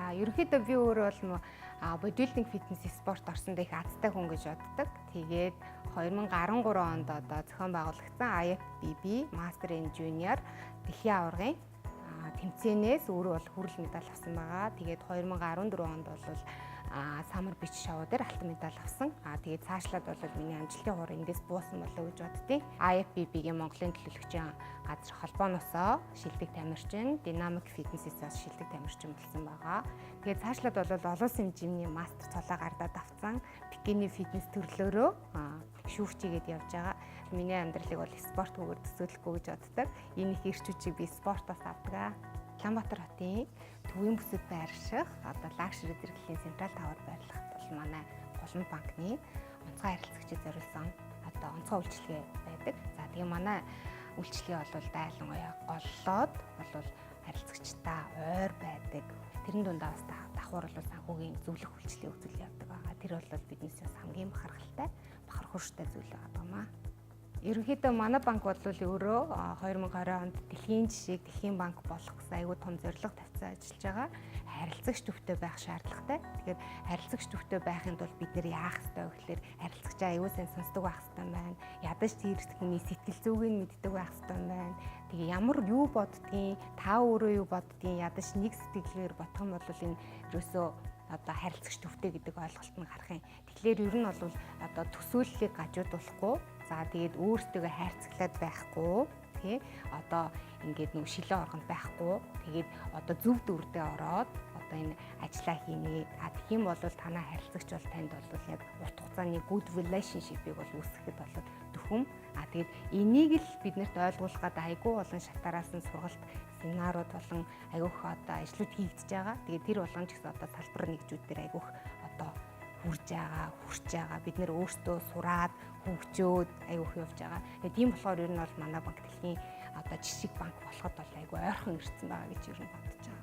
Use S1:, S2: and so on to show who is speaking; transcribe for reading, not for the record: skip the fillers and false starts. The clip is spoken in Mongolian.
S1: За ерөнхийдөө би өөрөө бол бодибилдинг фитнес спорт орсонд их азтай хүн гэж боддог. Тэгээд 2013 онд одоо зохион байгуулагдсан IFBB Master in Junior дэлхийн аваргын тэмцээнээс өөрөө бол хүрэл медаль авсан байгаа. Тэгээд 2014 онд бол Summer Beach Show дээр алтан медаль авсан. Тэгээд цаашлаад бол миний амжилтын хур эндээс буусан болов гэж боддیں۔ IFBB-гийн Монголын төлөөлөгчийн газар холбооноосоо шилдэг тамирчин, Dynamic Fitness-ээс шилдэг тамирчин болсон байгаа. Тэгээд цаашлаад бол олон улсын хэмжээний мастер цолоо гардаад авсан. Бикини фитнес төрлөөрөө шүүгчигээд явж байгаа. Миний амьдралыг бол спортгүйгээр төсөөлөхгүй гэж боддог. Энэ их эрч хүчийг би спортоос авдаг. Улаанбаатар хотын Төвийн бүсэд байрших одоо лагшери зэрэглэлийн Централ Тавар байрлахад бол манай Голомт банкны онцгой харилцагчид зориулсан одоо онцгой үйлчилгээ байдаг. За тэгээ манай үйлчилгээ бол дайлангуяа голлоод бол харилцагчтай ойр байдаг. Тэрэн дундаа бас давхар бол санхүүгийн зөвлөх үйлчилгээ үзүүл явдаг байгаа. Тэр бол биднээс бас хамгийн бахархалтай, бахархууштай зүйл байгаа маа. Ерөнхийдөө манай банк бол өөрөө 2020 онд дэлхийн жишээг дэлхийн банк болох гэсэн аюул том зорилго тавьсан ажиллаж байгаа. Харилцагч төвтэй байх шаардлагатай. Тэгэхээр харилцагч төвтэй байхын тулд бид нэр яах ёстой вэ гэхээр харилцагчаа аюул сайн сонсдог байх ёстой байна. Ядаж тэр хүний сэтгэл зүйг нь мэддэг байх ёстой байна. Тэгээ ямар юу боддгийг, та өөрөө юу боддгийг ядаж нэг сэтгэлгээр бодох юм бол энэ ерөөсөө одоо харилцагч төвтэй гэдэг ойлголт нь гарах юм. Тэгэхээр ер нь бол одоо төсөөллийг гажуудуулахгүй, за тэгээд өөртөө хайрцаглаад байхгүй, тий одоо ингээд нэг шилэн оргонд байхгүй, тэгээд одоо зөв дүрдээ ороод одоо энэ ажиллаа хийнэ. Тэгэх юм бол танай харилцагч бол танд бол яг урт хугацааны good relationship-ийг бол үүсгэхэд бол төхөм. Тэгээд энийг л биднэрт ойлгуулгаад айгүй болон шатараас нь сургалт семинарууд болон айгүйх одоо ажлууд хийгдэж байгаа. Тэгээд тэр болгон ч гэсэн одоо салбар нэгжүүд дээр айгүйх одоо хүрж байгаа. Бид нэр өөрсдөө сураад хөгжөөд айгүйх явж байгаа. Тэгээд тийм болохоор ер нь бол манай банк дэлхийн одоо жишг банк болоход бол айгүй ойрхон ирсэн байгаа гэж ер нь бодож байгаа.